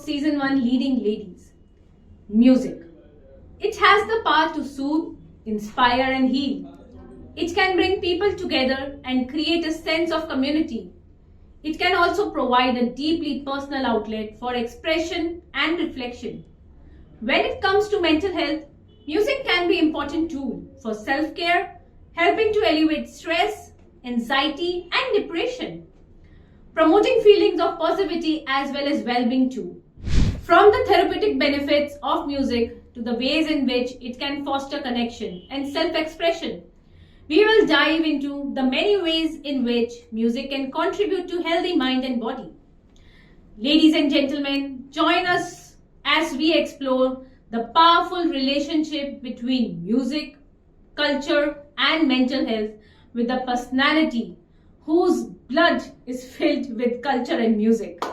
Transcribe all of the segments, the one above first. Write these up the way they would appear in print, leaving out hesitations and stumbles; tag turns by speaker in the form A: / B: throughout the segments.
A: Season 1 Leading Ladies. Music. It has the power to soothe, inspire, and heal. It can bring people together and create a sense of community. It can also provide a deeply personal outlet for expression and reflection. When it comes to mental health, music can be an important tool for self-care, helping to alleviate stress, anxiety, and depression, promoting feelings of positivity as well as well-being too. From the therapeutic benefits of music to the ways in which it can foster connection and self-expression, we will dive into the many ways in which music can contribute to healthy mind and body. Ladies and gentlemen, join us as we explore the powerful relationship between music, culture, and mental health with a personality whose blood is filled with culture and music.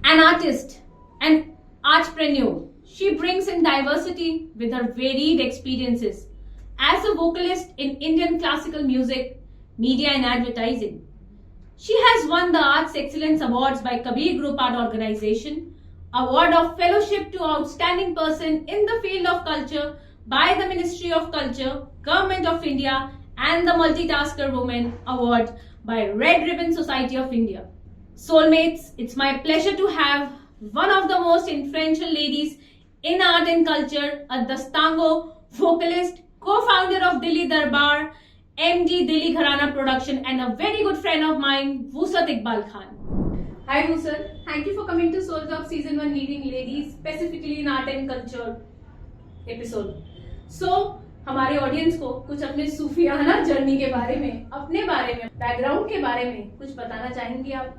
A: An artist, an entrepreneur, she brings in diversity with her varied experiences as a vocalist in Indian classical music, media and advertising. She has won the Arts Excellence Awards by Kabir Group Art Organization, Award of Fellowship to Outstanding Person in the Field of Culture by the Ministry of Culture, Government of India, and the Multitasker Woman Award by Red Ribbon Society of India. Soulmates, it's my pleasure to have one of the most influential ladies in art and culture, a Dastango vocalist, co-founder of Dilli Darbar, MD Dilli Gharana Production, and a very good friend of mine, Wusat Iqbal Khan. Hi Wusat, thank you for coming to Soul Talk Season 1 Leading Ladies, specifically in art and culture episode. So, हमारे audience को कुछ अपने सूफियाना journey के बारे में, अपने बारे में, बैकग्राउंड के बारे में कुछ बताना चाहेंगी आप?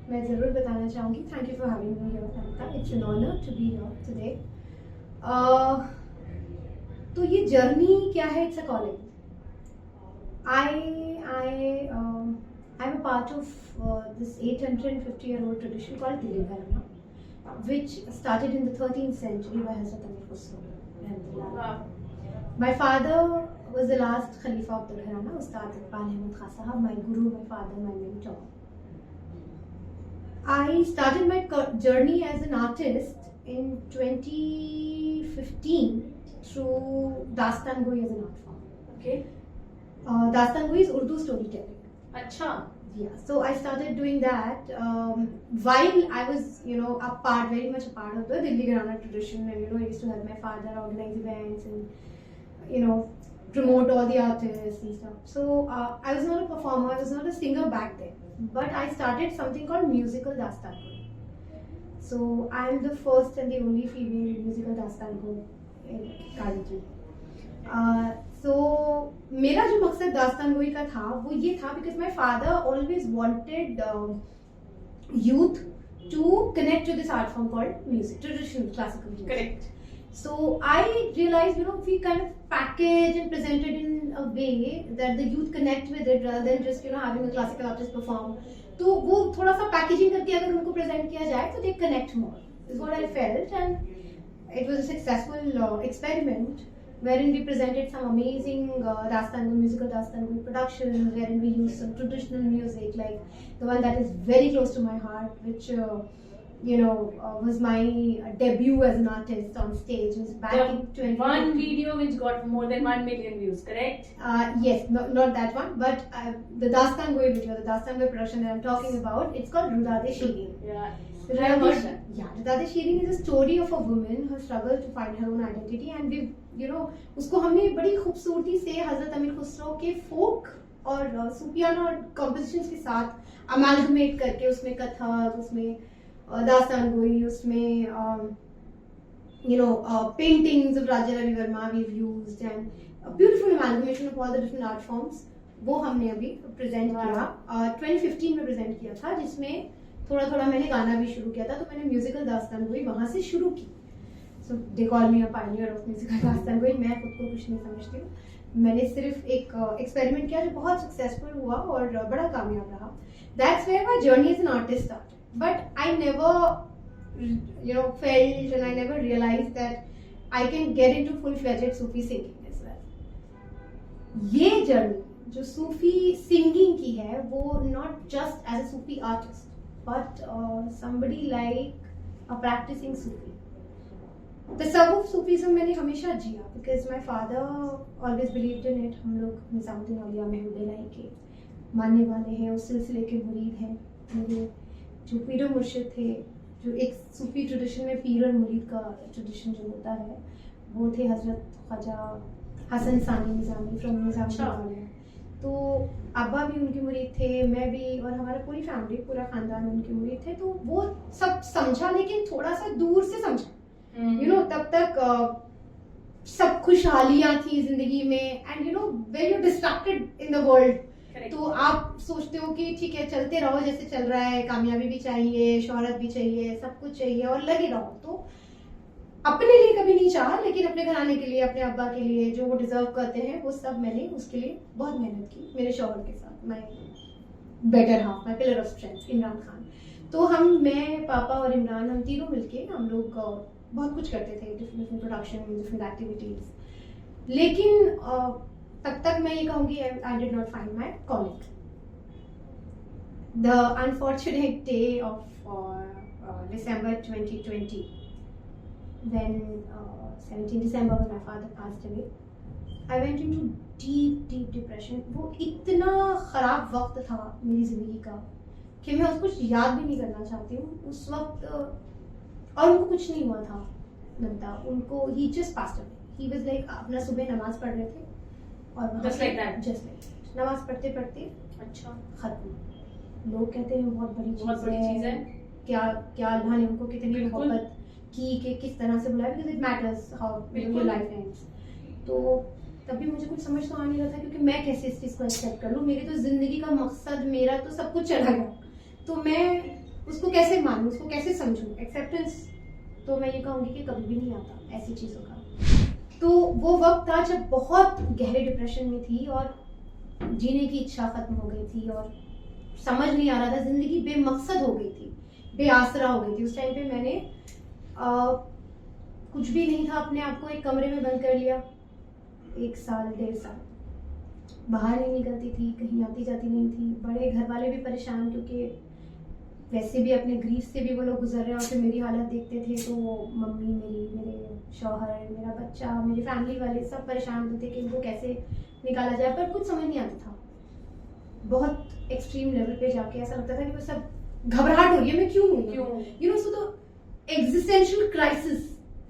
B: मैं ज़रूर बताना चाहूँगी. Thank you for having me here, Samita. It's an honor to be here today. तो ये जर्नी क्या है? It's a calling. I'm a part of this 850-year-old tradition called Dilli Gharana, which started in the 13th century by Hazrat Amir Khusro.
A: Wow.
B: My father was the last Khalifa of the Gharana, Ustad Iqbal Ahmed Khan Sahab, my guru, my father, my mentor. I started my journey as an artist in 2015 through Dastan Goi as an art form.
A: Okay.
B: Dastan Goi is Urdu storytelling.
A: Acha.
B: Yeah, so I started doing that while I was, very much a part of the Dilli Gharana tradition, and I used to help my father organize events and promote all the artists and stuff. So I was not a performer, I was not a singer back then, but I started something called musical Dastan Goi. So I am the first and the only female musical Dastan Goi in Karachi. So मेरा जो मकसद दास्तान गोई का था वो ये था because my father always wanted youth to connect to this art form called music, traditional classical music.
A: Correct.
B: So I realized, we kind of package and present it in a way that the youth connect with it rather than just, having a classical artist perform. तो वो थोड़ा सा packaging करके अगर उनको present किया जाए तो they connect more. Is what I felt, and it was a successful experiment wherein we presented some amazing musical Dastan Goi productions, wherein we used some traditional music, like the one that is very close to my heart, which was my debut as an artist on stage. It was back in 2015.
A: One video which got more than 1 million views, correct?
B: Yes, not that one, but the Dastan Goi video, the Dastan Goi production that I'm talking about, it's called Rudade Shirin.
A: Yeah.
B: Rudade Shirin is a story of a woman, her struggle to find her own identity, and we, उसको हमने बड़ी खूबसूरती से हजरत अमीर खुसरो के फोक और सूफियाना compositions के साथ अमालगमेट करके उसमें कथक, उसमें दास्तान गोई, उसमें paintings of Raja Ravi Verma we've used, and a beautiful amalgamation of all the different art forms. वो हमने अभी present किया 2015 में present किया था, जिसमें थोड़ा थोड़ा मैंने गाना भी शुरू किया था, तो मैंने म्यूजिकल दास्तान गोई वहाँ से शुरू की. So they call me a pioneer of musical दास्तान गोई. मैं खुद को कुछ नहीं समझती हूँ. मैंने सिर्फ एक एक्सपेरिमेंट किया जो बहुत सक्सेसफुल हुआ और बड़ा कामयाब रहा. That's where my journey as an artist started. But I never, felt and I never realized that I can get into full-fledged Sufi singing as well. ये journey जो Sufi singing की है, वो not just as a Sufi artist, but somebody like a practicing Sufi. तसव्वुफ Sufism मैंने हमेशा जिया because my father always believed in it. हम लोग निज़ामुद्दीन औलिया महमूद के मानने वाले हैं, उस सिलसिले के मुरीद हैं. मेरे जो पीर और मुर्शिद थे, जो एक सूफी ट्रेडिशन में पीर और मुरीद का ट्रेडिशन जो होता है, वो थे हज़रत ख्वाजा हसन सानी निज़ामी फ्रॉम निज़ामुद्दीन औलिया. तो अब्बा भी उनके मुरीद थे, मैं भी, और हमारा पूरी फैमिली, पूरा ख़ानदान उनके मुरीद थे. तो वो सब समझा, लेकिन थोड़ा सा दूर से समझा. यू नो तब तक सब खुशहालियां थी जिंदगी में, and you know when you distracted in the world, तो आप सोचते हो कि ठीक है चलते रहो जैसे चल रहा है, कामयाबी भी चाहिए, शोहरत भी चाहिए, सब कुछ चाहिए और लगे रहो. तो अपने लिए कभी नहीं चाहा, लेकिन अपने घराने के लिए, अपने अब्बा के लिए जो वो डिजर्व करते हैं, वो सब मैंने उसके लिए बहुत मेहनत की. मेरे शोहर के साथ, माई better half, my pillar of strength Imran Khan. तो मैं, पापा और इमरान, हम तीनों मिलके हम लोग बहुत कुछ करते थे, डिफरेंट प्रोडक्शन, डिफरेंट एक्टिविटीज. लेकिन तब तक मैं ये कहूँगी आई did not find my calling. The unfortunate day of December 2020, when 17 December when my father passed away, I went into deep depression. वो इतना ख़राब वक्त था मेरी ज़िंदगी का कि मैं उसको याद भी नहीं करना चाहती हूँ. उस वक्त और उनको कुछ नहीं हुआ था, लगता उनको, he just passed away. He was like, अपना सुबह नमाज पढ़ रहे थे और
A: जस्ट लाइक
B: दैट नमाज पढ़ते
A: अच्छा
B: खत्म. लोग कहते हैं बहुत बड़ी
A: चीज है,
B: क्या अल्लाह ने उनको कितनी मोहब्बत की कि किस तरह से बुलाया, because it matters how your life ends. तो तभी मुझे कुछ समझ तो आ नहीं रहा था, क्योंकि मैं कैसे इस चीज़ को एक्सेप्ट कर लूँ. मेरी तो जिंदगी का मकसद, मेरा तो सब कुछ चला गया, तो मैं उसको कैसे मानूं, उसको कैसे समझूं. एक्सेप्टेंस तो मैं ये कहूँगी कि कभी भी नहीं आता ऐसी चीज़ों का. तो वो वक्त था जब बहुत गहरे डिप्रेशन में थी और जीने की इच्छा खत्म हो गई थी और समझ नहीं आ रहा था, जिंदगी बेमकसद हो गई थी, बेआसरा हो गई थी. उस टाइम पे मैंने कुछ भी नहीं था, अपने आप को एक कमरे में बंद कर लिया. 1 साल 1.5 साल बाहर नहीं निकलती थी, कहीं आती जाती नहीं थी. बड़े घर वाले भी परेशान, क्योंकि वैसे भी अपने ग्रीफ से भी वो लोग गुजर रहे हैं और फिर मेरी हालत देखते थे, तो मम्मी मेरी, मेरे शौहर, मेरा बच्चा, मेरी फैमिली वाले सब परेशान होते थे कि इनको कैसे निकाला जाए. पर कुछ समझ नहीं आता था. बहुत एक्सट्रीम लेवल पे जाके ऐसा लगता था कि वो सब घबराहट हो रही है, मैं क्यों हूँ, यू नो. सो तो एग्जिस्टेंशियल क्राइसिस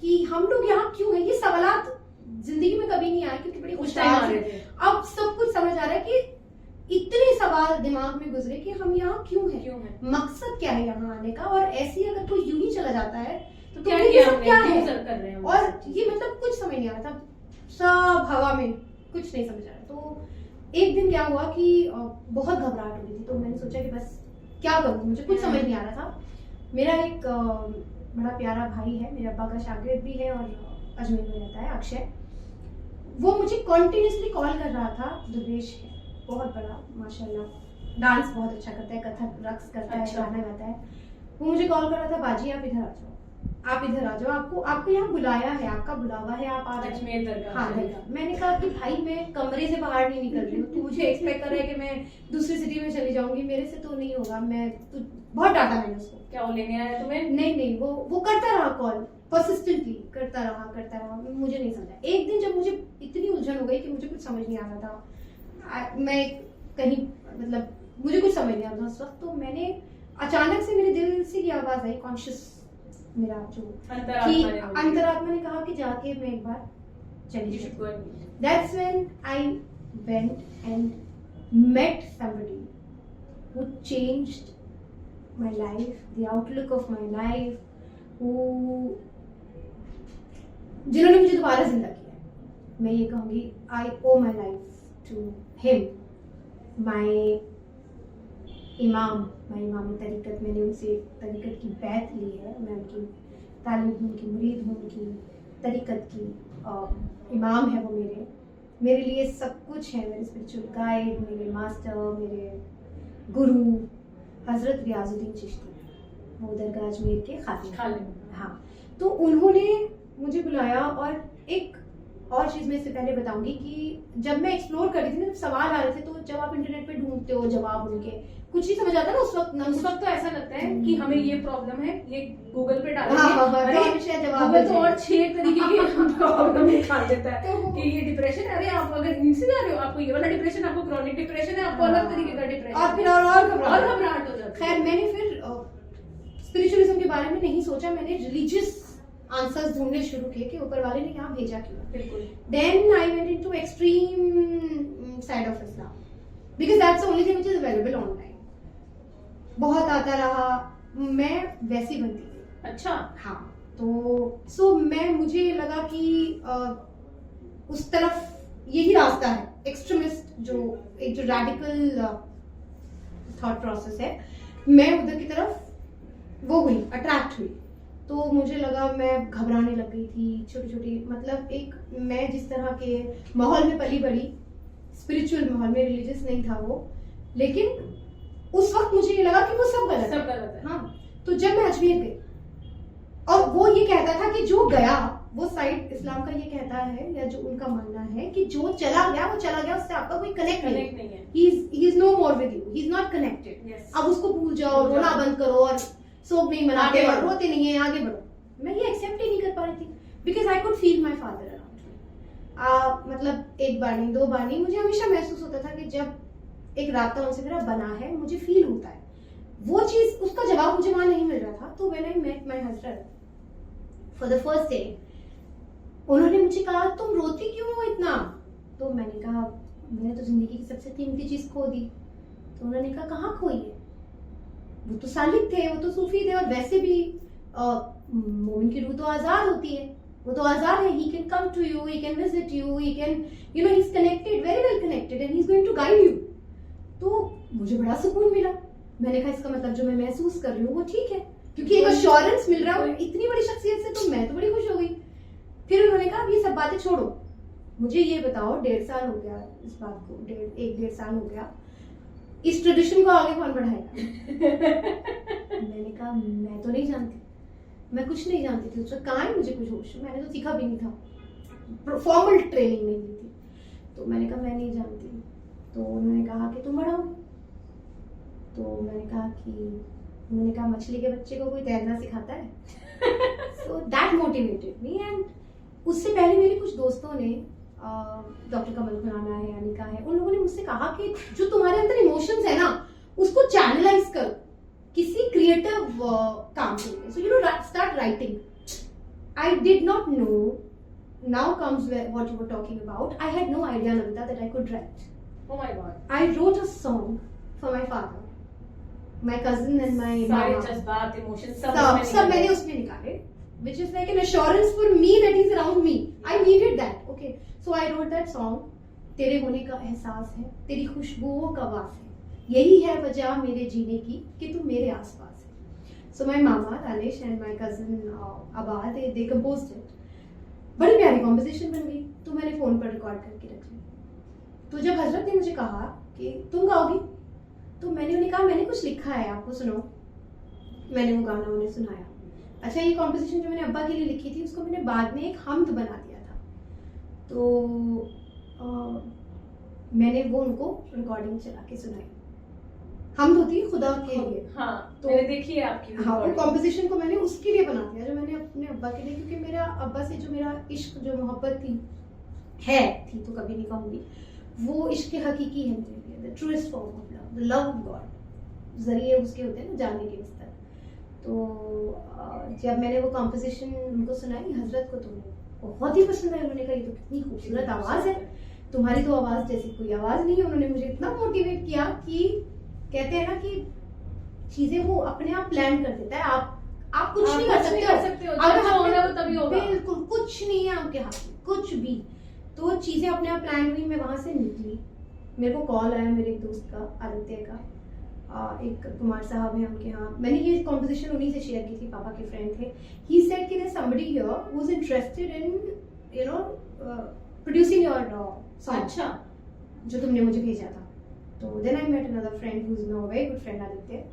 B: कि हम लोग यहाँ क्यों हैं, ये सवालात जिंदगी में कभी नहीं आए, क्योंकि बड़ी खुशहाल थे. अब सब कुछ समझ आ रहा है कि इतने सवाल दिमाग में गुजरे कि हम यहाँ क्यों हैं, मकसद क्या है यहाँ आने का, और ऐसे अगर कोई यूं ही चला जाता है तो क्या है कर रहे हैं. और ये मतलब कुछ समझ नहीं आ रहा था, सब हवा में, कुछ नहीं समझ आ रहा. तो एक दिन क्या हुआ कि बहुत घबराहट हो रही थी, तो मैंने सोचा कि बस क्या करूँ, मुझे कुछ समझ नहीं आ रहा था. मेरा एक बड़ा प्यारा भाई है, मेरे अब्बा का शागिर्द भी है और अजमेर में रहता है, अक्षय. वो मुझे कॉन्टिन्यूसली कॉल कर रहा था. दुर्वेश है, बहुत बड़ा माशाल्लाह, डांस बहुत अच्छा करता है, कथक रक्स करता है, गाना गाता है. वो मुझे कॉल कर रहा था, बाजी आप इधर आ जाओ, आप इधर आ जाओ, आपको यहाँ बुलाया है, आपका बुलावा है, आप आ जाइए. हाँ, मैंने कहा कि भाई मैं कमरे से बाहर नहीं निकल रही हूँ, तू मुझे एक्सपेक्ट कर रहा है कि मैं दूसरी सिटी में चली जाऊंगी, मेरे से तो नहीं होगा. मैं तो बहुत डांटा मैंने उसको. क्या वो लेने आया तुम्हें? नहीं, वो करता रहा कॉल, परसिस्टेंटली करता रहा. मुझे नहीं समझा. एक दिन जब मुझे इतनी उलझन हो गई कि मुझे कुछ समझ नहीं आ रहा था, मैं कहीं, मतलब मुझे कुछ समझ नहीं आ रहा था उस वक्त, तो मैंने अचानक से मेरे दिल से ये आवाज आई, कॉन्शियस मेरा जो अंतरात्मा ने कहा कि जाके मैं एक बार चली जाऊँ. That's when I went and met somebody who changed my life, the outlook of my life, जिन्होंने मुझे दोबारा जिंदा किया. मैं ये कहूँगी I owe my life to him, my इमाम तरीक़त. मैंने उनसे तरीक़त की बैत ली है, मैं उनकी तालिब हूँ, उनकी मुरीद हूँ, उनकी तरीक़त की इमाम है वो. मेरे लिए सब कुछ है, मेरे स्पिरिचुअल गाइड, मेरे मास्टर, मेरे गुरु हज़रत रियाजुद्दीन चिश्ती, वो दरगाह अजमेर के खातिम. हाँ, तो उन्होंने मुझे बुलाया और एक और चीज मैं इससे पहले बताऊंगी कि जब मैं एक्सप्लोर कर रही थी ना, जब सवाल आ रहे थे, तो जब आप इंटरनेट पे ढूंढते हो जवाब उनके, कुछ नहीं समझ आता ना उस वक्त ना,
A: उस वक्त तो ऐसा लगता है कि हमें ये प्रॉब्लम है, ये गूगल पे डालेंगे।
B: हाँ,
A: अरे,
B: तो हमेशा जवाब
A: गूगल
B: मिल
A: तो
B: जाएगा।
A: और 6 तरीके की प्रॉब्लम निकाल देता है
B: तो-
A: कि ये डिप्रेशन है। अरे आप अगर इनसे जा रहे हो, आपको ये वाला डिप्रेशन, आपको क्रॉनिक डिप्रेशन है, आपको अलग तरीके का डिप्रेशन,
B: और फिर और
A: घबराहट हो जाती है।
B: खैर मैंने फिर स्पिरिचुअलिज्म के बारे में नहीं सोचा, मैंने रिलीजियस आंसर्स ढूंढने शुरू किए कि ऊपर वाले ने यहाँ भेजा क्यों।
A: बिल्कुल।
B: Then I went into extreme side of Islam because that's the only thing which is available online. बहुत आता रहा, मैं वैसी बनती थी।
A: अच्छा।
B: हाँ, तो मुझे लगा कि उस तरफ यही रास्ता है, एक्सट्रीमिस्ट जो एक जो रैडिकल थॉट प्रोसेस है, मैं उधर की तरफ वो हुई, अट्रैक्ट हुई। तो मुझे लगा, मैं घबराने लग गई थी, छोटी छोटी, मतलब एक मैं जिस तरह के माहौल में पली बड़ी, स्पिरिचुअल माहौल में, रिलीजियस नहीं था वो, लेकिन उस वक्त मुझे ये लगा कि वो सब गलत
A: है।
B: हाँ, तो जब मैं अजमेर गई और वो ये कहता था कि जो गया, वो साइड इस्लाम का ये कहता है, या जो उनका मानना है कि जो चला गया वो चला गया, उससे आपका कोई कनेक्ट नहीं है, he is no more with you, he is not connected. अब उसको भूल जाओ, रोना बंद करो और शोक नहीं मनाते और रोते नहीं है, आगे बढ़ो। मैं ये एक्सेप्ट ही नहीं कर पा रही थी because I could feel my father around me. मतलब एक बार नहीं, 2 बार नहीं, मुझे हमेशा महसूस होता था कि जब एक राब्ता उनसे मेरा बना है, मुझे फील होता है वो चीज, उसका जवाब मुझे वहां नहीं मिल रहा था। तो when I met my husband for the first day, उन्होंने मुझे कहा तुम रोती क्यों हो इतना? तो मैंने कहा मैंने तो जिंदगी की सबसे कीमती चीज खो दी। तो उन्होंने कहा कहाँ खोई है? वो तो सालिक थे, वो तो सूफी थे, और वैसे भी मोमिन की रूह तो आजाद होती है, वो तो आजाद है, he can come to you, he can visit you, he can you know he is connected, very well connected, and he is going to guide you. तो मुझे बड़ा सुकून मिला। मैंने कहा इसका मतलब जो मैं महसूस कर रही हूँ वो ठीक है, क्योंकि एक अश्योरेंस मिल रहा है इतनी बड़ी शख्सियत से, तो मैं तो बड़ी खुश हो गई। फिर उन्होंने कहा ये सब बातें छोड़ो, मुझे ये बताओ, 1.5 साल हो गया इस बात को, 1.5 साल हो गया, इस ट्रेडिशन को आगे कौन बढ़ाएगा? मैंने कहा मैं तो नहीं जानती, मैं कुछ नहीं जानती थी उस वक्त, कहाँ है मुझे कुछ होश, मैंने तो सीखा भी नहीं था, फॉर्मल ट्रेनिंग नहीं ली थी। तो मैंने कहा मैं नहीं जानती। तो उन्होंने कहा कि तुम बढ़ाओगे? तो मैंने कहा कि, उन्होंने कहा मछली के बच्चे को कोई तैरना सिखाता है? So that motivated me. And उससे पहले मेरे कुछ दोस्तों ने, डॉक्टर कमल खुराना है, अनिका है, उन लोगों ने मुझसे कहा कि जो तुम्हारे अंदर इमोशंस है ना, उसको चैनलाइज करो किसी क्रिएटिव काम के लिए, so you know start writing. I did not know, now comes what you were talking about, I had no idea Namita that I could write.
A: Oh my God.
B: I wrote a song for my father, my cousin and my
A: सारे
B: mama.
A: जज्बात, emotions
B: सब मैंने उसमें निकाले, which is like an assurance for me that he's around me. I needed that. Okay, so I wrote that song. तेरे होने का एहसास है, तेरी खुशबुओं का वास है, यही है वजह मेरे जीने की कि तुम मेरे आसपास है। So my mama Danish and my cousin Abad, they composed it. बड़ी प्यारी कॉम्पोजिशन बन गई, तो मैंने फोन पर रिकॉर्ड करके रख ली। तो जब हजरत ने मुझे कहा कि तुम गाओगी, तो मैंने उन्हें कहा मैंने कुछ लिखा है, आपको सुनो। मैंने वो गाना उन्हें सुनाया। अच्छा, ये कॉम्पोजिशन जो मैंने अब्बा के लिए लिखी थी, उसको मैंने बाद में एक हमद बना दिया था। तो मैंने वो उनको रिकॉर्डिंग चला के सुनाई। हमद होती है खुदा के लिए।
A: हाँ,
B: तो
A: मैंने देखी है आपकी।
B: हाँ, वो कॉम्पोजिशन को मैंने उसके लिए बना दिया, जो मैंने अपने अब्बा के लिए, क्योंकि मेरा अब्बा से जो मेरा इश्क, जो मोहब्बत थी तो कभी नहीं कहूँगी, वो इश्क हकीकी है मेरे लिए, the truest form of love, the love of God, जरिए उसके होते हैं ना जानने के बिस्तर। तो जब मैंने वो कॉम्पोजिशन उनको सुनाई हजरत को, तो बहुत ही पसंद आया। उन्होंने कहा ये तो कितनी खूबसूरत आवाज़ है, तुम्हारी तो आवाज़ जैसी कोई आवाज़ नहीं है। उन्होंने मुझे इतना मोटिवेट किया कि कहते हैं ना कि चीजें वो अपने आप प्लान कर देता है, आप कुछ नहीं कर सकते हो,
A: अगर होना है वो तभी होगा।
B: बिल्कुल कुछ नहीं है आपके हाथ में, कुछ भी। तो चीजें अपने आप प्लान हुई, मैं वहां से निकली। मेरे को कॉल आया मेरे एक दोस्त का, आदित्य का, एक कुमार साहब है उनके यहाँ, मैंने ये कॉम्पोजिशन उन्हीं से शेयर की थी, पापा के फ्रेंड थे। ही सेड कि there's somebody here who's interested in you know producing your song,
A: अच्छा,
B: जो तुमने मुझे भेजा था। तो then I met another friend who's now a very good friend, Aditya,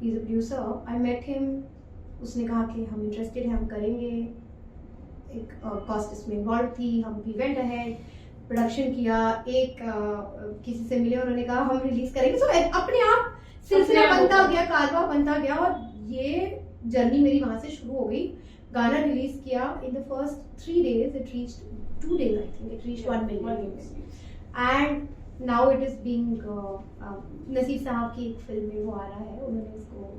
B: he's a producer. I met him, उसने कहा कि हम इंटरेस्टेड हैं, हम करेंगे। एक कॉस्ट इसमें इन्वॉल्व थी. हम वी वेंट अहेड, प्रोडक्शन किया, एक किसी से मिले, उन्होंने कहा हम रिलीज करेंगे. सो अपने आप सिलसिला बनता गया, कारवा बनता गया, और ये जर्नी मेरी वहां से शुरू हो गई. गाना रिलीज किया. In the first 3 days it reached 2 days, I think it reached 1 million. And now it is being नसीब साहब की एक फिल्म में वो आ रहा है. उन्होंने इसको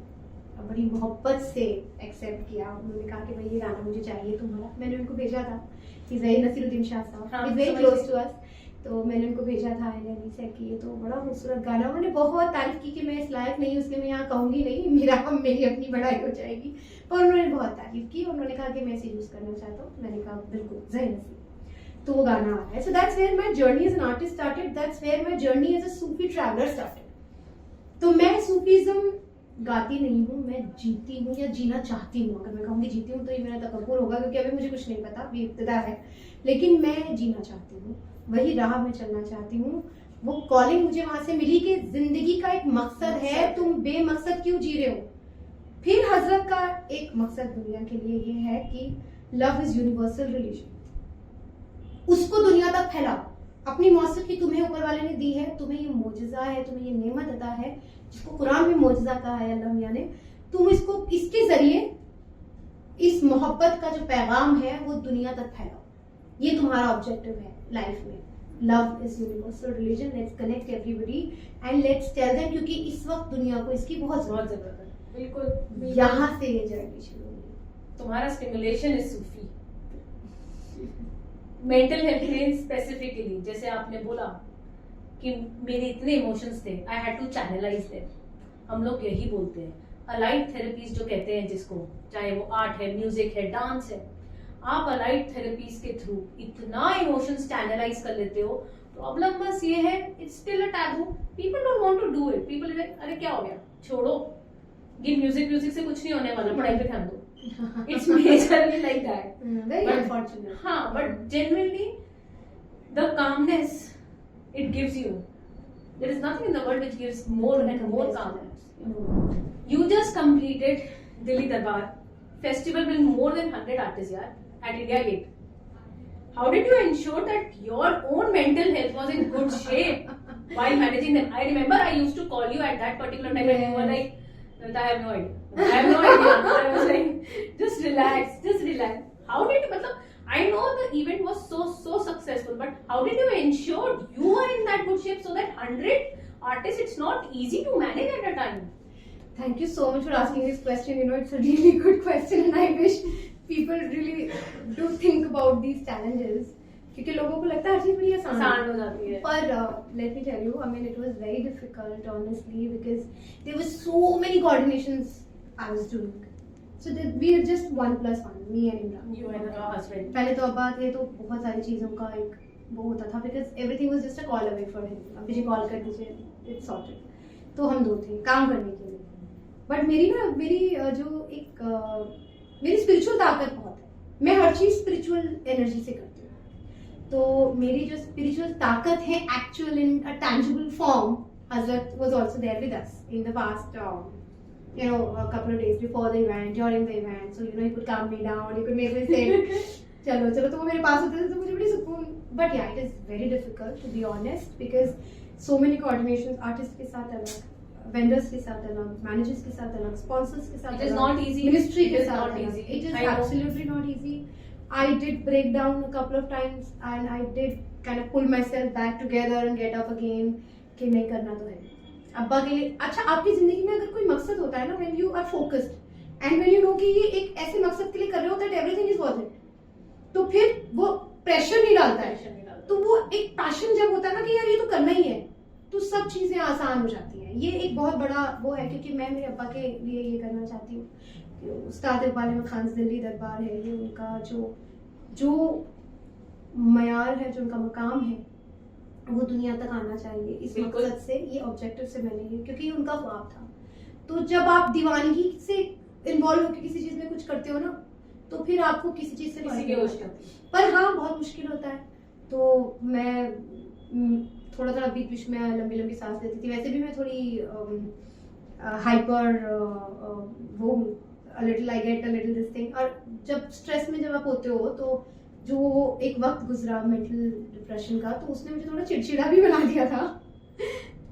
B: बड़ी मोहब्बत से एक्सेप्ट किया. उन्होंने कहा कि भाई ये गाना मुझे चाहिए तुम्हारा. मैंने उनको भेजा था. Naseeruddin Shah sahab is very close to us. तो मैंने उनको भेजा था एंड सेड कि ये तो बड़ा खूबसूरत गाना. उन्होंने बहुत तारीफ की कि मैं इस लायक नहीं हूँ, इसलिए मैं यहाँ कहूँगी नहीं, मेरी अपनी बढ़ाई हो जाएगी. पर उन्होंने बहुत तारीफ की. उन्होंने कहा कि मैं इसे यूज करना चाहता हूँ. मैंने कहा बिल्कुल जय नसीब. तो वो गाना आ रहा है. So that's where my journey as an artist started. That's where my journey as a Sufi traveller started. तो मैं सूफीज्म गाती नहीं हूँ, मैं जीती हूँ या जीना चाहती हूँ. अगर मैं कहूँगी जीती हूँ तो ये मेरा तकब्बुर होगा, क्योंकि अभी मुझे कुछ नहीं पता, अभी इब्तिदा है. लेकिन मैं जीना चाहती हूँ, वही राह में चलना चाहती हूँ. वो कॉलिंग मुझे वहां से मिली कि जिंदगी का एक मकसद है, तुम बेमकसद क्यों जी रहे हो. फिर हजरत का एक मकसद दुनिया के लिए ये है कि लव इज यूनिवर्सल रिलीजन. उसको दुनिया तक फैलाओ. अपनी मौसीकी तुम्हें ऊपर वाले ने दी है, तुम्हें ये मोजज़ा है, तुम्हें ये नेमत अता है, जिसको कुरान में मोजज़ा कहा है अल्लाह मियां ने. तुम इसको इसके जरिए इस मोहब्बत का जो पैगाम है वो दुनिया तक फैलाओ. ये तुम्हारा ऑब्जेक्टिव है लाइफ में. Love is universal religion. Let's connect everybody and let's tell them, क्योंकि इस वक्त दुनिया को इसकी बहुत जरूरत है.
A: बिल्कुल.
B: यहाँ से ये जर्नी शुरू हुई.
A: तुम्हारा stimulation is Sufi. Mental health में स्पेसिफिकली जैसे आपने बोला कि मेरे इतने इमोशंस थे, I had to channelise them. हम लोग यही बोलते हैं अलाइड थेरेपीज जो कहते हैं जिसको, चाहे वो आर्ट है, म्यूजिक है, डांस है, आप अलाइड थेरेपीज के थ्रू इतना इमोशंस चैनलाइज कर लेते हो. प्रॉब्लम बस ये है, it's still a taboo. People don't want to do it. People अरे क्या हो गया, छोड़ो, ये म्यूजिक से कुछ नहीं होने वाला, पढ़ाई पे ध्यान दो. It's majorly like that.
B: Very
A: But-
B: unfortunate.
A: हाँ, but genuinely the calmness it gives you, there is nothing in the world which gives more and more calmness. You just completed Delhi Darbar festival with more than 100 artists yaar, at India Gate. How did you ensure that your own mental health was in good shape while managing them? I remember I used to call you at that particular time and you were like, I have no idea. I have no idea. I was like, just relax, just relax. How did you, मतलब, I know the event was so successful, but how did you ensure you are in that good shape so that 100 artists, it's not easy to manage at a time?
B: Thank you so much for asking this question. You know, it's a really good question, and I wish people really do think about these challenges. क्योंकि लोगों को लगता है हर चीज बड़ी
A: आसान हो जाती है.
B: पर let me tell you, I mean, it was very difficult, honestly, because there were so many coordinations I was doing. So that we are just 1+1, me and Imran.
A: You and your husband.
B: पहले तो अब्बा थे तो बहुत सारी चीज़ों का एक वो होता था, because everything was just a call away for him. अब मुझे कॉल कर दीजिए, it's sorted. तो हम दो थे काम करने के लिए. बट मेरी जो एक मेरी स्पिरिचुअल ताकत बहुत है. मैं हर चीज़ स्पिरिचुअल एनर्जी से करती हूँ. तो मेरी जो स्पिरिचुअल ताकत है actual in a tangible form, Hazrat was also there with us in the past you know, a couple of days before the event, during the event. So, you know, he could calm me down, he could make me say, चलो तो वो मेरे पास होते थे तो मुझे बड़ी सुकून. But yeah, it is very difficult to be honest, because so many coordinations, artists के साथ अलग, vendors के साथ अलग, managers के साथ अलग, sponsors के साथ
A: It is
B: अलग,
A: not easy.
B: ministry
A: It
B: के
A: is
B: साथ
A: not
B: अलग.
A: easy.
B: It is
A: I know.
B: absolutely not easy. I did break down a couple of times and I did kind of pull myself back together and get up again कि नहीं करना तो है. अब्बा के लिए अच्छा, आपकी जिंदगी में अगर कोई मकसद होता है ना, when you are focused and when you know कि ये एक ऐसे मकसद के लिए कर रहे हो that everything is worth it, तो फिर वो प्रेशर नहीं डालता है. तो वो एक पैशन जब होता है ना कि यार ये तो करना ही है, तो सब चीजें आसान हो जाती हैं. ये एक बहुत बड़ा वो है, क्योंकि मैं मेरे अब्बा के लिए ये करना चाहती हूँ. उस्ताद इकबाल अहमद खान दिल्ली दरबार है, ये उनका जो मयार है, जो उनका मकाम है, वो दुनिया तक आना चाहिए. इस
A: बिल्कुल.
B: मकसद से, ये ऑब्जेक्टिव से मैंने ये, क्योंकि ये उनका ख्वाब था. तो जब आप दीवानगी से इन्वॉल्व होकर किसी चीज में कुछ करते हो ना, तो फिर आपको किसी चीज से
A: किसी
B: फर्क
A: के
B: नहीं
A: होश
B: पड़ता.
A: नहीं.
B: पर हाँ, बहुत मुश्किल होता है. तो मैं थोड़ा बीच बीच में लंबी सांस लेती थी. वैसे भी मैं थोड़ी हाइपर वो a little I get a little this thing. और जब स्ट्रेस में जब आप होते हो तो जो एक वक्त गुजरा मेंटल डिप्रेशन का, तो उसने मुझे थोड़ा चिड़चिड़ा भी बना दिया था.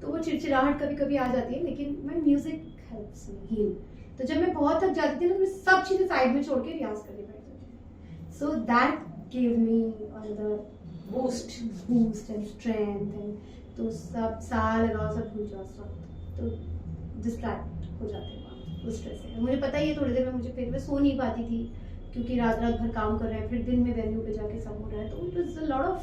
B: तो वो चिड़चिड़ाहट कभी कभी आ जाती है, लेकिन my music helps me heal. तो जब मैं बहुत थक जाती थी ना, तो मैं सब चीजें साइड में छोड़ के रियाज करने बैठ जाती थी. So that give me another boost and strength. And तो सब साल लगाओ, सब भूल जाओ, सब तो डिस्ट्रैक्ट हो जाते हैं उस स्ट्रेस से. मुझे पता ही है थोड़ी देर में मुझे फिर मैं सो नहीं पाती थी, क्योंकि रात रात भर काम कर रहे हैं, फिर दिन में वेन्यू पे जाके सब हो रहा है. तो it was a lot of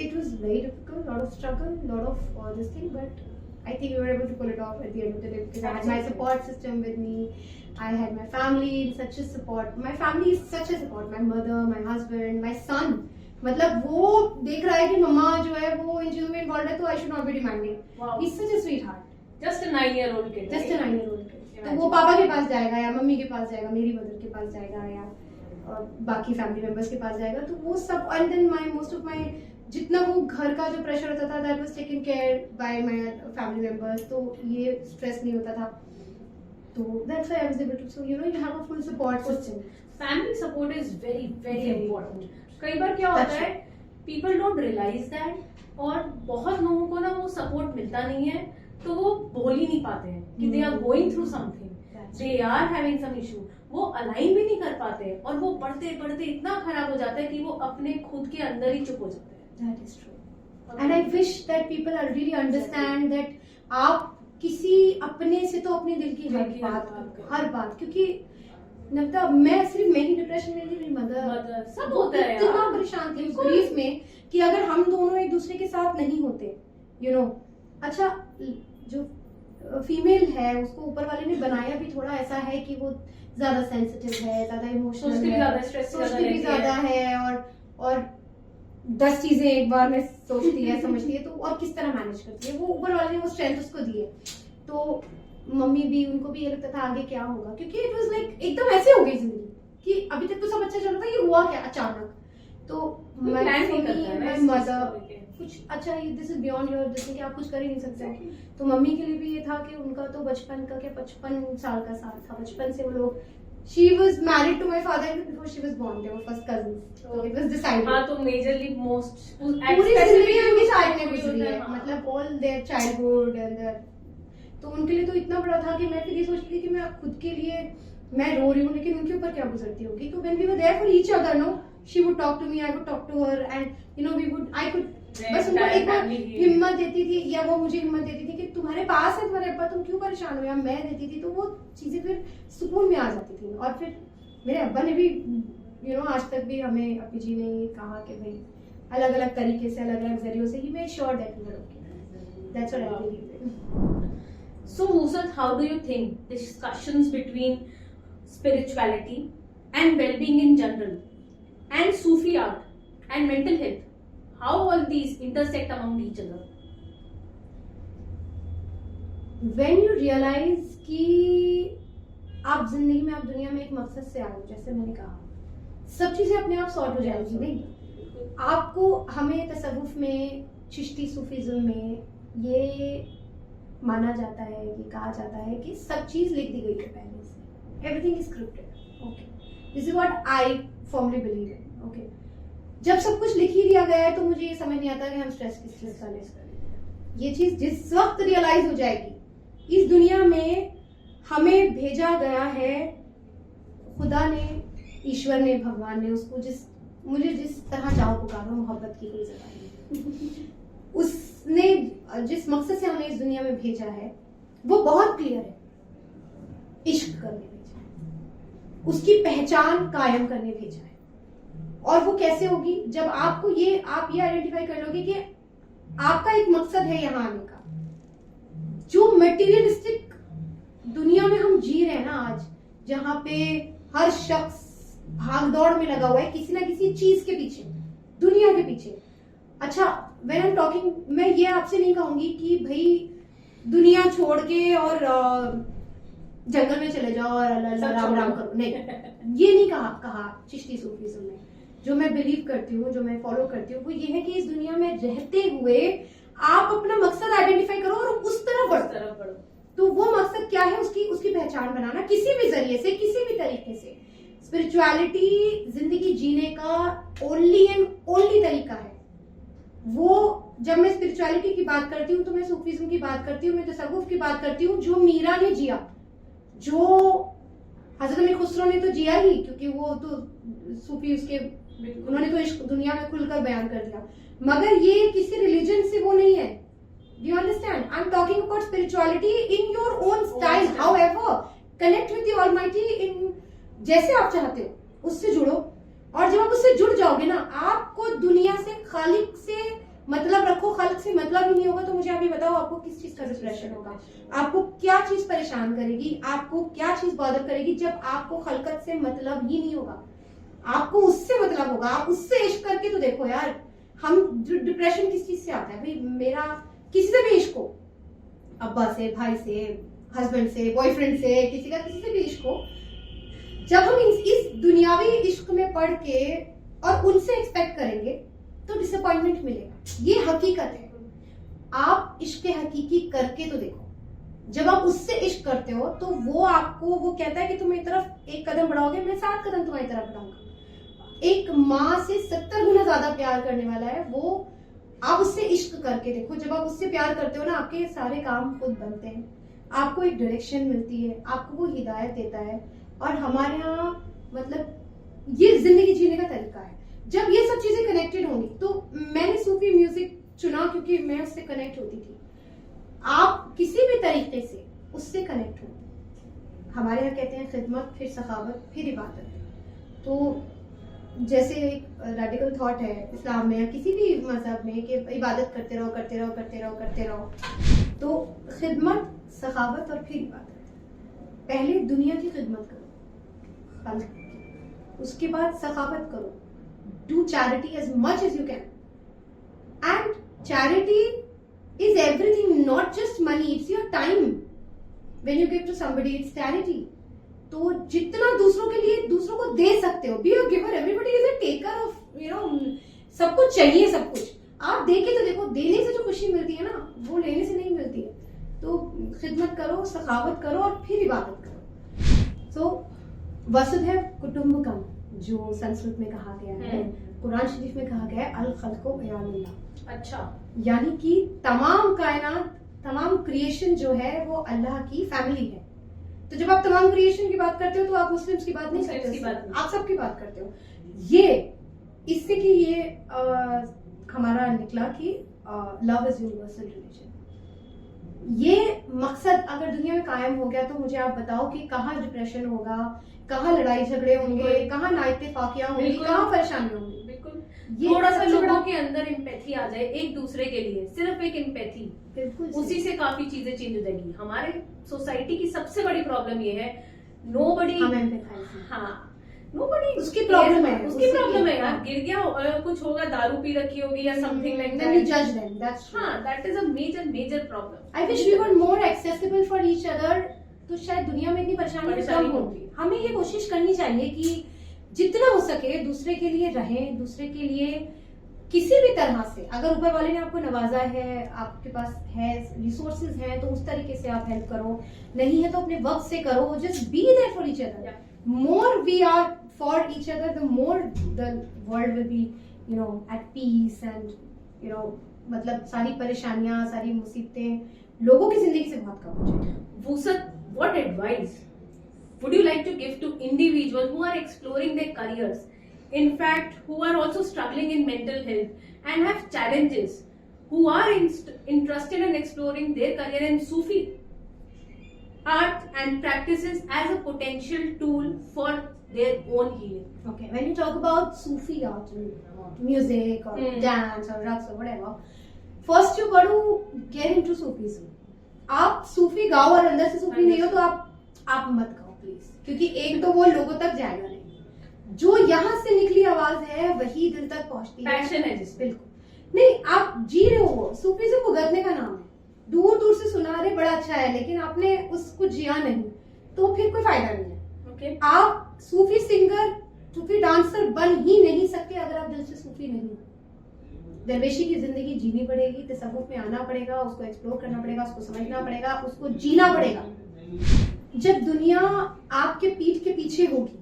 B: it was very difficult, lot of struggle, lot of this thing, but I think we were able to pull it off at the end of the day, because I had my support system with me. I had my family in such a support. My family is such a support. My mother, my husband, my son. मतलब वो देख रहा है कि मम्मा जो है वो इन चीजों में इन्वॉल्व है, तो I should not be demanding.
A: Wow.
B: He's such a sweetheart.
A: Just a 9-year-old kid.
B: Just a 9-year-old kid. तो वो पापा के पास जाएगा या मम्मी के पास जाएगा, मेरी मदर के पास जाएगा या और बाकी फैमिली मेंबर्स के पास जाएगा. तो वो सब, and then my most of my जितना वो घर का जो प्रेशर होता था, that was taken care by my family members. तो ये स्ट्रेस नहीं होता था. तो that's why I was able to, so you know, you have a full support system.
A: Family support is very very
B: Very
A: important. कई बार क्या होता
B: That's
A: है, people don't realize that, और बहुत लोगों को ना वो सपोर्ट मिलता नहीं है, तो वो बोल ही नहीं पाते हैं कि they are going through something, they are having some issue. वो अलाइन भी नहीं कर पाते, और वो बढ़ते बढ़ते इतना खराब हो जाता है कि वो अपने खुद के अंदर ही चुप हो जाते हैं.
B: That is true. And I wish that people are really understand that आप किसी अपने से तो अपने दिल की हर बात, क्योंकि नवता मैं सिर्फ मैं ही डिप्रेशन में नहीं, मेरी मदर
A: सब होता है
B: इतना
A: यार.
B: परेशान थी उस ग्रीफ में कि अगर हम दोनों एक दूसरे के साथ नहीं होते, यू नो. अच्छा, जो फीमेल है उसको ऊपर वाले ने बनाया भी थोड़ा ऐसा है कि वो ज्यादा सेंसिटिव है, ज्यादा इमोशनल है, सोचती भी ज्यादा है, और 10 चीजें एक बार में सोचती है, समझती है, तो और किस तरह मैनेज करती है. वो ऊपर वाले ने वो स्ट्रेंथ उसको दी है. तो मम्मी भी, उनको भी ये लगता था आगे क्या होगा, क्योंकि इट वाज लाइक एकदम ऐसे हो गई जिंदगी कि अभी तक तो सब अच्छा चल रहा था, ये हुआ क्या अचानक. तो माय मदर कुछ अच्छा, दिस इज बियॉन्ड योर, जैसे कि आप कुछ कर ही नहीं सकते हो. तो मम्मी के लिए भी ये था कि उनका तो बचपन का क्या 55 साल का साल था, बचपन से वो लोग, she was married to my father before she was born, they were first cousins, so it was decided.
A: हाँ, तो मेजरली मोस्ट
B: पूरी जिंदगी उनकी साइड में गुजरी है, मतलब all their childhood and their, तो उनके लिए तो इतना बड़ा था कि मैं फिर ये सोचती थी कि मैं खुद के लिए मैं रो रही हूँ, लेकिन उनके ऊपर क्या गुजरती होगी. तो when we were there for each other, no, she would talk to me, I would talk to her, and you know I could बस उनको एक बार हिम्मत देती थी, या वो मुझे हिम्मत देती थी कि तुम्हारे पास है तुम्हारे अब्बा, तुम क्यों परेशान हो, या मैं देती थी. तो वो चीजें फिर सुकून में आ जाती थी. और फिर मेरे अब्बा ने भी, यू नो, आज तक भी हमें, अब्बी जी ने ये कहा कि भाई अलग अलग तरीके से, अलग अलग जरियों से ही make sure that we are okay. That's what I believe in.
A: So Nusrat, how do you think discussions between spirituality and well-being in general, and Sufi art and mental health, how all these intersect among each other?
B: When you realize कि आप जिंदगी में, आप दुनिया में एक मकसद से आए हो, जैसे मैंने कहा, सब चीजें अपने आप सॉर्ट हो जाएगी. नहीं, आपको, हमें तसव्वुफ में, चिश्ती सूफीज्म में ये माना जाता है, ये कहा जाता है कि सब चीज लिख दी गई है पहले से, everything is scripted. Okay, this is what I formally believe in. Okay, जब सब कुछ लिख ही दिया गया है, तो मुझे ये समझ नहीं आता कि हम स्ट्रेस किस चीज का लें. ये चीज जिस वक्त रियलाइज हो जाएगी, इस दुनिया में हमें भेजा गया है, खुदा ने, ईश्वर ने, भगवान ने, उसको मुझे जिस तरह चाहो पुकारो, मोहब्बत की कोई जगह नहीं. उसने जिस मकसद से हमें इस दुनिया में भेजा है वो बहुत क्लियर है. इश्क करने भेजा है, उसकी पहचान कायम करने भेजा है. और वो कैसे होगी, जब आप ये आइडेंटिफाई कर लोगे कि आपका एक मकसद है यहाँ आने का. जो मटेरियलिस्टिक दुनिया में हम जी रहे हैं ना आज, जहाँ पे हर शख्स भागदौड़ में लगा हुआ है किसी ना किसी चीज के पीछे, दुनिया के पीछे. अच्छा, व्हेन आई एम टॉकिंग, मैं ये आपसे नहीं कहूंगी कि भाई दुनिया छोड़ के और जंगल में चले जाओ और अल्लाह राम राम करो, नहीं, ये नहीं कहा चिश्ती सूफीज्म में. जो मैं बिलीव करती हूँ, जो मैं फॉलो करती हूँ, वो ये है कि इस दुनिया में रहते हुए आप अपना मकसद आइडेंटिफाई करो और उस तरफ बढ़ो. तो वो मकसद क्या है, उसकी उसकी पहचान बनाना किसी भी जरिए से, किसी भी तरीके से। स्पिरिचुअलिटी जिंदगी जीने का ओनली एंड ओनली तरीका है। वो जब मैं स्पिरिचुअलिटी की बात करती हूँ तो मैं सूफीज्म की बात करती हूँ, मैं तसव्वुफ की बात करती हूँ, जो मीरा ने जिया, जो हजरत अमीर खुसरो ने तो जिया ही, क्योंकि वो तो सूफी, उसके उन्होंने तो इश्क दुनिया में खुलकर बयान कर दिया, मगर ये किसी रिलीजन से वो नहीं है। Do you understand? I'm talking about spirituality in your own style. However, connect with the Almighty in जैसे आप चाहते हो उससे जुड़ो, और जब आप उससे जुड़ जाओगे ना, आपको दुनिया से, खालिक से मतलब रखो, खालिक से मतलब ही नहीं होगा, तो मुझे आप ये बताओ आपको किस चीज का डिप्रेशन होगा, आपको क्या चीज परेशान करेगी, आपको क्या चीज बॉदर करेगी, जब आपको खलकत से मतलब ही नहीं होगा, आपको उससे मतलब होगा। आप उससे इश्क करके तो देखो यार, हम डिप्रेशन किस चीज से आता है भाई, मेरा किसी से भी इश्क हो, अब्बा से, भाई से, हस्बैंड से, बॉयफ्रेंड से, किसी का किसी से भी इश्क हो, जब हम इस दुनियावी इश्क में पढ़ के और उनसे एक्सपेक्ट करेंगे तो डिसअपॉइंटमेंट मिलेगा। ये हकीकत है। आप इश्क हकीकी करके तो देखो, जब आप उससे इश्क करते हो तो वो आपको, वो कहता है कि तुम मेरी तरफ एक कदम बढ़ाओगे, मैं 7 कदम तुम्हारी तरफ बढ़ाऊंगा। एक माँ से 70 गुना ज्यादा प्यार करने वाला है वो। आप उससे इश्क करके देखो, जब आप उससे प्यार करते हो ना, आपके सारे काम खुद बनते हैं, आपको एक डायरेक्शन मिलती है, आपको वो हिदायत देता है। और हमारे यहाँ मतलब ये जिंदगी जीने का तरीका है। जब ये सब चीजें कनेक्टेड होंगी, तो मैंने सूफी म्यूजिक चुना क्योंकि मैं उससे कनेक्ट होती थी। आप किसी भी तरीके से उससे कनेक्ट हो। हमारे यहाँ कहते हैं खिदमत, फिर सखावत, फिर इबादत। तो जैसे एक रेडिकल थॉट है इस्लाम में या किसी भी मजहब में कि इबादत करते रहो, करते रहो, करते रहो, करते रहो। तो खिदमत, सखावत और फिर इबादत। पहले दुनिया की खिदमत करो, उसके बाद सखावत करो। Do charity as much as you can, and charity is everything, not just money, it's your time. When you give to somebody, it's charity. तो जितना दूसरों के लिए, दूसरों को दे सकते हो, be a giver. Everybody is a taker of, सब कुछ चाहिए, सब कुछ आप दे के तो देखो, देने से जो खुशी मिलती है ना, वो लेने से नहीं मिलती है। तो खिदमत करो, सखावत करो और फिर इबादत करो। सो वसुधैव कुटुंबकम, जो संस्कृत में कहा गया है, कुरान शरीफ में कहा गया है, अल खल्को अयालुल्लाह।
A: अच्छा,
B: यानी कि तमाम कायनात, तमाम क्रिएशन जो है वो अल्लाह की फैमिली है। तो जब आप तमाम क्रिएशन की बात करते हो तो आप मुस्लिम्स की बात नहीं करते, आप सबकी बात करते हो। ये इससे कि ये हमारा निकला कि लव इज यूनिवर्सल रिलीजन। ये मकसद अगर दुनिया में कायम हो गया तो मुझे आप बताओ कि कहाँ डिप्रेशन होगा, कहाँ लड़ाई झगड़े होंगे, कहाँ नाइतफाकियां होंगी, कहाँ परेशानी होंगी।
A: थोड़ा सा लोगों के अंदर एम्पैथी आ जाए एक दूसरे के लिए, सिर्फ एक एम्पैथी,
B: बिल्कुल
A: उसी से काफी चीजें चेंज हो जाएगी। हमारे सोसाइटी की सबसे बड़ी प्रॉब्लम ये है, नोबडी, नोबडी,
B: उसकी प्रॉब्लम है,
A: उसकी प्रॉब्लम है यार। गिर गया, कुछ होगा, दारू पी रखी होगी या something like that,
B: we judge them. That's true.
A: हाँ, that is a major problem.
B: I wish we were more accessible for each other. तो शायद दुनिया में इतनी परेशानी कम होगी। हमें ये कोशिश करनी चाहिए कि जितना हो सके दूसरे के लिए रहें, दूसरे के लिए किसी भी तरह से, अगर ऊपर वाले ने आपको नवाजा है, आपके पास है रिसोर्सेज हैं, तो उस तरीके से आप हेल्प करो। नहीं है तो अपने वक्त से करो। Just be there for each other. More we are for each other, the more the world will be at peace and मतलब सारी परेशानियां, सारी मुसीबतें लोगों की जिंदगी से बहुत कम हो जाएगी।
A: Vusat, what advice would you like to give to individuals who are exploring their careers, in fact who are also struggling in mental health and have challenges, who are interested in exploring their career in Sufi art and practices as a potential tool for their own healing?
B: Okay, when you talk about Sufi art, music or dance or raqs or whatever, first you got to get into Sufism. आप सूफी गाओ और अंदर से सूफी नहीं हो तो आप मत गाओ प्लीज, क्योंकि एक तो वो लोगों तक जाएगा नहीं। जो यहाँ से निकली आवाज है वही दिल तक पहुंचती है।
A: पैशन है जिस,
B: बिल्कुल नहीं, आप जी रहे हो वो। सूफीज्म भुगतने का नाम है। दूर दूर से सुना रहे बड़ा अच्छा है, लेकिन आपने उसको जिया नहीं तो फिर कोई फायदा नहीं है।
A: okay.
B: आप सूफी सिंगर, सूफी डांसर बन ही नहीं सकते अगर आप दिल से सूफी नहीं हो। दरवेशी की जिंदगी जीनी पड़ेगी, तसव्वुफ में आना पड़ेगा, उसको एक्सप्लोर करना पड़ेगा, उसको समझना पड़ेगा, उसको जीना पड़ेगा। जब दुनिया आपके पीठ के पीछे होगी,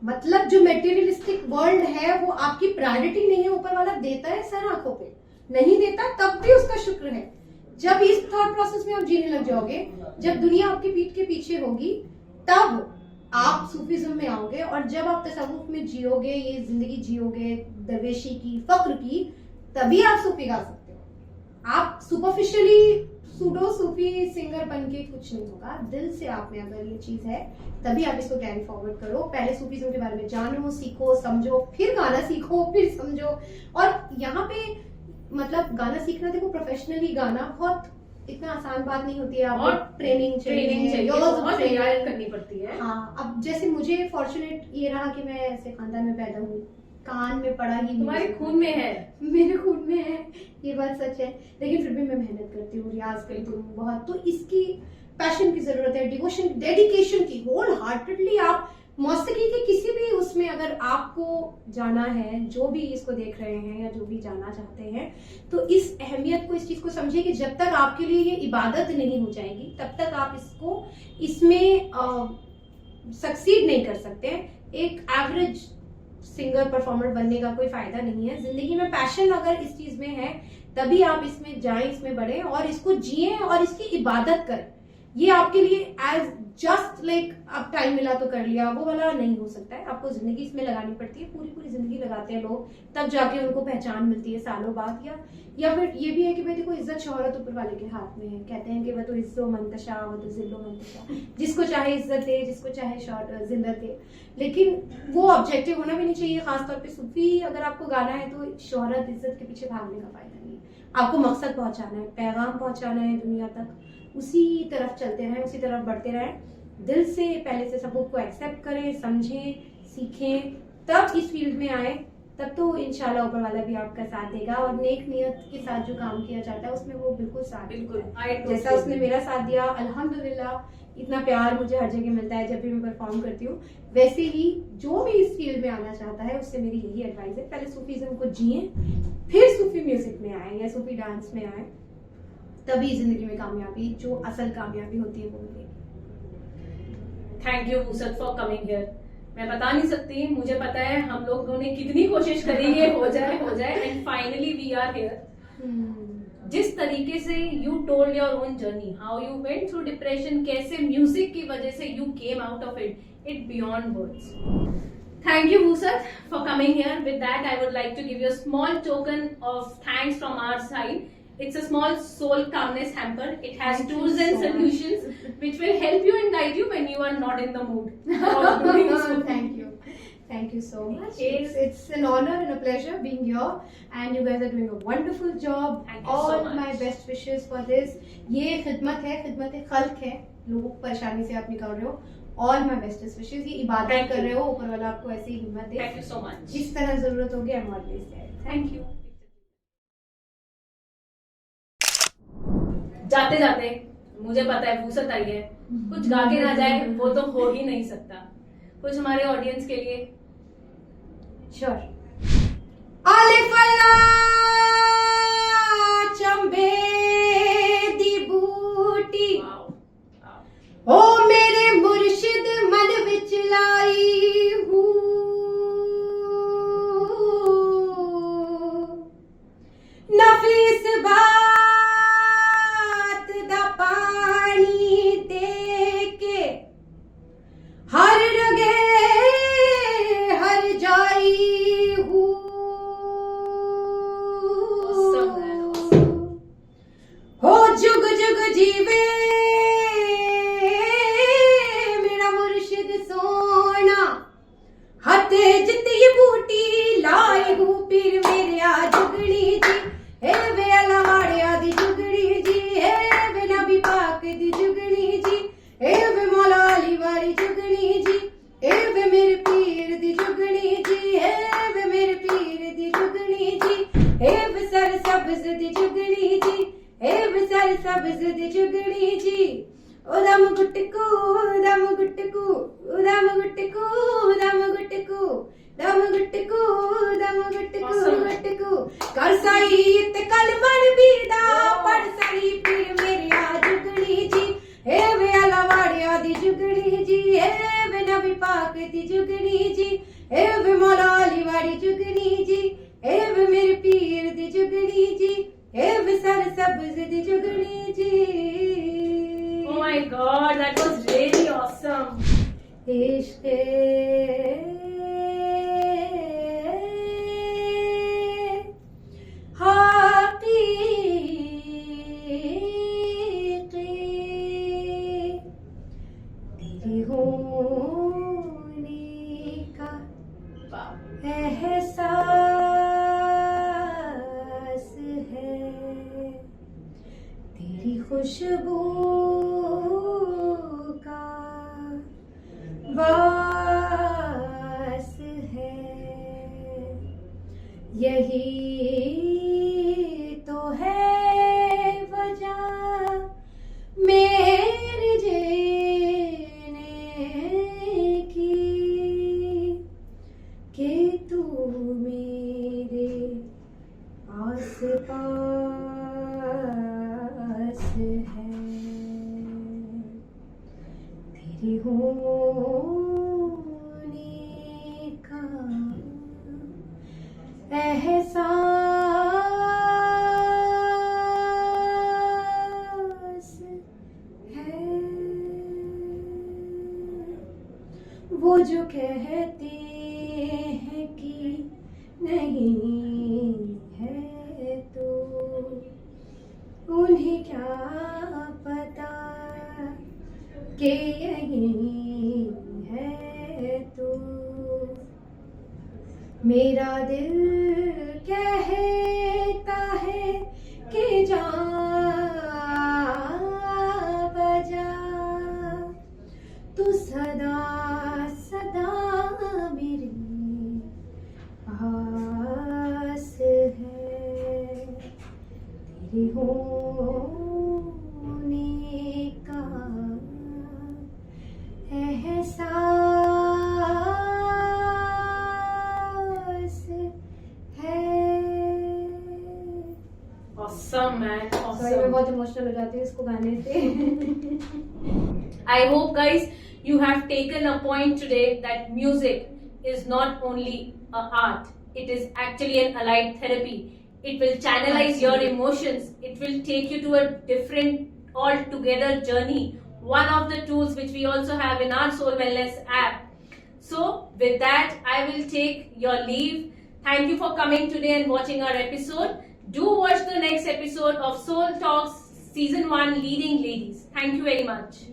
B: मतलब जो मेटेरियलिस्टिक वर्ल्ड है वो आपकी प्रायोरिटी नहीं है, ऊपर वाला देता है सर आंखों पे, नहीं देता तब भी उसका शुक्र है। जब इस थॉट प्रोसेस में आप जीने लग जाओगे, जब दुनिया आपकी पीठ के पीछे होगी, तब आप सूफीज्म में आओगे, और जब आप तसव्वुफ में जियोगे, ये जिंदगी जियोगे दरवेशी की, फक्र की, तभी आप सूफी गा सकते हो। आप सुपरफिशियली सूडो सूफी सिंगर बन के कुछ नहीं होगा। दिल से आप में अगर ये चीज है, तभी आप इसको कैरी फॉरवर्ड करो। पहले सूफीज्म के बारे में जानो, सीखो, समझो, फिर गाना सीखो, फिर समझो। और यहाँ पे मतलब गाना सीखना, देखो प्रोफेशनली गाना बहुत इतना आसान बात नहीं होती है। आपको ट्रेनिंग चाहिए,
A: बहुत मेहनत करनी पड़ती है।
B: हाँ, अब जैसे मुझे फॉर्चुनेट ये रहा कि मैं ऐसे खानदान में पैदा हुई, कान में पड़ा ही,
A: तुम्हारे खून में है,
B: मेरे खून में है, ये बात सच है। लेकिन फिर भी मैं मेहनत करती हूँ, रियाज करती हूँ बहुत। तो इसकी पैशन की जरूरत है, डिवोशन, डेडिकेशन की। होल हार्टेडली आप मौसीकी के किसी भी उसमें अगर आपको जाना है, जो भी इसको देख रहे हैं या जो भी जाना चाहते हैं, तो इस अहमियत को, इस चीज को समझिए कि जब तक आपके लिए ये इबादत नहीं हो जाएगी, तब तक आप इसमें सक्सीड नहीं कर सकते। एक एवरेज सिंगर परफॉर्मर बनने का कोई फायदा नहीं है। जिंदगी में पैशन अगर इस चीज में है, तभी आप इसमें जाएं, इसमें बढ़े और इसको जिए और इसकी इबादत करें। ये आपके लिए एज जस्ट लाइक अब टाइम मिला तो कर लिया, वो वाला नहीं हो सकता है। आपको जिंदगी इसमें लगानी पड़ती है, पूरी पूरी जिंदगी लगाते हैं लोग, तब जाके उनको पहचान मिलती है सालों बाद। या फिर ये भी है कि भाई देखो, इज्जत शोहरत ऊपर वाले के हाथ में है। कहते हैं कि वह तो इज्जो मंतशा, वह तो जिल्लो मंतशा, जिसको चाहे इज्जत दे, जिसको चाहे जिल्लत दे। लेकिन वो ऑब्जेक्टिव होना भी नहीं चाहिए। खासतौर पे सूफी अगर आपको गाना है, तो शोहरत इज्जत के पीछे भागने का फायदा नहीं है। आपको मकसद पहुंचाना है, पैगाम पहुंचाना है दुनिया तक, उसी तरफ चलते रहें, उसी तरफ बढ़ते रहें। दिल से पहले से सबूत को एक्सेप्ट करें, समझें, सीखें, तब इस फील्ड में आए। तब तो इंशाल्लाह ऊपर वाला भी आपका साथ देगा। और नेक नियत के साथ जो काम किया जाता है, उसमें वो बिल्कुल साथ देता है। जैसा उसने मेरा साथ दिया, अल्हम्दुलिल्लाह इतना प्यार मुझे हर जगह मिलता है जब भी मैं परफॉर्म करती हूँ। वैसे ही जो भी इस फील्ड में आना चाहता है, उससे मेरी यही एडवाइस है, पहले सूफीज्म को जिए, फिर सूफी म्यूजिक में आए या सूफी डांस में आए, तभी जिंदगी में कामयाबी, जो असल कामयाबी होती है, वो मिलेगी।
A: Thank you Wusat for coming here. मैं बता नहीं सकती, मुझे पता है हम लोगों ने कितनी कोशिश करी है हो जाए and finally we are here. जिस तरीके से you told your own journey, how you went through depression, कैसे म्यूजिक की वजह से you came out of it beyond words. Thank you, Wusat, for coming here. With that, I would like to give you a small token of thanks from our side. It's a small soul calmness hamper. It has tools and solutions which will help you and guide you when you are not in the mood of doing so.
B: Thank you so much. It's an honor and a pleasure being here, and you guys are doing a wonderful job.
A: Thank you so
B: All
A: much.
B: my best wishes for this. ये खिदमत है, खिदमत खल्क है, लोगों को परेशानी से आप निकाल रहे हो। All my bestest wishes. ये इबादत कर रहे हो, ऊपर वाला आपको ऐसी हिम्मत दे।
A: Thank you so much.
B: जिस तरह जरूरत होगी, I'm always there.
A: Thank you. जाते जाते मुझे पता है वूसत आई है, कुछ गा के ना जाए वो तो हो ही नहीं सकता। कुछ हमारे ऑडियंस के लिए
B: Sure. Alif चंबे दी बूटी, ओ मेरे मुर्शिद मन विच लाई हूँ, नफीस बात दा पानी दे के, हर रगे हर जाई हूँ, हो जुग जुग जीवे मेरा मुर्शिद सोना, हथे जिती बूटी लाए हूँ पीर मेरे आ जुगड़ी जी, हे वे अलवाड़िया दी जुगड़ी जी, हे वे नबी पाक दी जुगड़ी जी, हे वे मौला अली वाली जुगड़ी जी, हे वे मेरे पीर दी जुगड़ी जी, हे वे मेरे पीर दी जुगड़ी जी, हे वे सर सब्ज दी जुगड़ी जी, हे वे सर सब्ज दी जुगड़ी जी, उदम गुटकू उदम गुटकू उदम गुटकू उदम गुटकू दम गुटकू दम गुटकू गुटकू कर साई ती जुगनी जी ए वे मौला अली वाली जुगनी जी ए वे मेरे पीर दी जुगनी जी ए वे सर सब्ज दी जुगनी जी
A: Oh my god, that was really awesome.
B: इश्क तेरे होने का एहसास है तेरी खुशबू का वास है यही तो है वजह मेरे जीने की कि तू मेरे आस पास है तेरी होने का एहसास है वो जो कहते हैं कि नहीं है तो उन्हें क्या पता कि यही है तो मेरा दिल कहता है कि जा बजा तू सदा सदा मेरी पास है तेरे होने का एहसास है
A: Awesome, man.
B: सॉरी मैं
A: Awesome.
B: बहुत इमोशनल हो जाती हूँ इसको गाने से
A: I hope, guys, you have taken a point today that music is not only a art, it is actually an allied therapy. It will channelize your emotions, it will take you to a different, altogether journey. One of the tools which we also have in our Soul Wellness app. So, with that, I will take your leave. Thank you for coming today and watching our episode. Do watch the next episode of Soul Talks Season 1 Leading Ladies. Thank you very much.